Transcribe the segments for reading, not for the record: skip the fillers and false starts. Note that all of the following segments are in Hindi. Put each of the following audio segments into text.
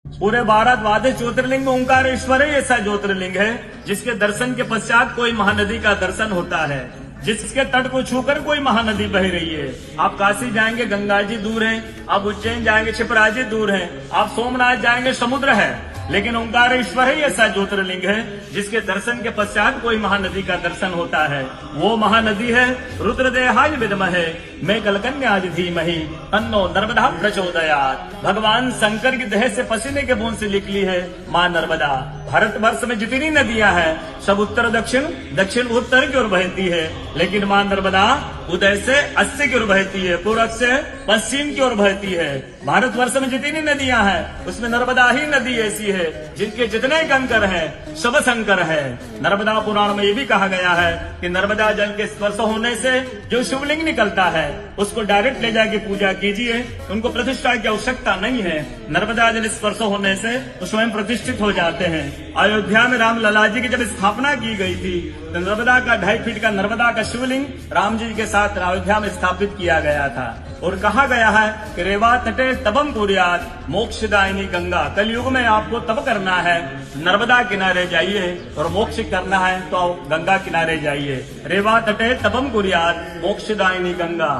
पूरे भारत द्वादश ज्योतिर्लिंग में ओंकारेश्वर ही ऐसा ज्योतिर्लिंग है जिसके दर्शन के पश्चात कोई महानदी का दर्शन होता है, जिसके तट को छूकर कोई महानदी बह रही है। आप काशी जाएंगे गंगा जी दूर है, आप उज्जैन जाएंगे क्षिप्रा जी दूर है, आप सोमनाथ जाएंगे समुद्र है, लेकिन ओंकारेश्वर ही ऐसा ज्योतिर्लिंग है जिसके दर्शन के पश्चात कोई महानदी का दर्शन होता है। वो महानदी है रुद्रदेहाय विद्महे मैं कलकन्या धीमहि तन्नो नर्मदा प्रचोदयात्। भगवान शंकर की देह से पसीने के बूंद से निकली है माँ नर्मदा। भारतवर्ष में जितनी नदियां हैं सब उत्तर दक्षिण दक्षिण उत्तर की ओर बहती है, लेकिन माँ नर्मदा उदय से अस्सी की ओर बहती है, पूर्व से पश्चिम की ओर बहती है। भारतवर्ष में जितनी नदियां हैं उसमें नर्मदा ही नदी ऐसी है जिनके जितने कंकर हैं सब शंकर है। नर्मदा पुराण में ये भी कहा गया है कि नर्मदा जल के स्पर्श होने से जो शिवलिंग निकलता है उसको डायरेक्ट ले जाके पूजा कीजिए, उनको प्रतिष्ठा की आवश्यकता नहीं है। नर्मदा जल स्पर्श होने से वो स्वयं प्रतिष्ठित हो जाते हैं। अयोध्या में राम लला जी की जब स्थापना की गई थी तो नर्मदा का 2.5 फीट का नर्मदा का शिवलिंग राम जी के साथ अयोध्या में स्थापित किया गया था। और कहा गया है कि रेवा तटे तपम कुर्यात मोक्षदायिनी गंगा। कलयुग में आपको तप करना है, नर्मदा किनारे जाइए, और मोक्ष करना है तो गंगा किनारे जाइए। रेवा तटे तपम कुर्यात मोक्षदायिनी गंगा।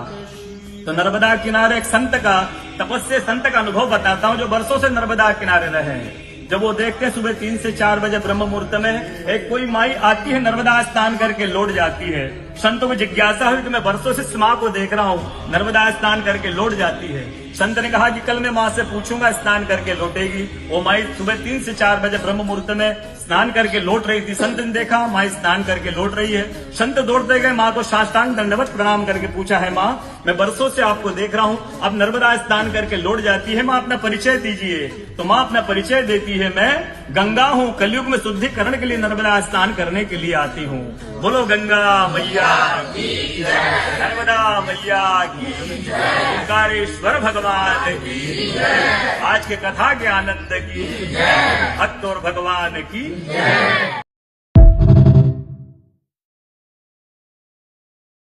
तो नर्मदा किनारे एक संत का, तपस्या संत का अनुभव बताता हूँ जो वर्षों से नर्मदा किनारे रहे। जब वो देखते हैं सुबह 3 से 4 बजे ब्रह्म मुहूर्त में एक कोई माई आती है, नर्मदा स्नान करके लौट जाती है। संतों को जिज्ञासा हुई कि मैं वर्षों से इस माँ को देख रहा हूँ, नर्मदा स्नान करके लौट जाती है। संत ने कहा कि कल मैं माँ से पूछूंगा, स्नान करके लौटेगी। वो माई सुबह 3 से 4 बजे ब्रह्म मुहूर्त में स्नान करके लौट रही थी। संत ने देखा माँ स्नान करके लौट रही है। संत दौड़ते गए, माँ को साष्टांग दंडवत प्रणाम करके पूछा है माँ मैं वर्षों से आपको देख रहा हूँ, अब नर्मदा स्नान करके लौट जाती है, माँ अपना परिचय दीजिए। तो माँ अपना परिचय देती है, मैं गंगा हूँ, कलयुग में शुद्धिकरण के लिए नर्मदा स्नान करने के लिए आती हूँ। बोलो गंगा मैया की जय, नर्मदा मैया की जय, ओंकारेश्वर भगवान की जय, आज के कथा के आनंद की जय, भक्त और भगवान की जय।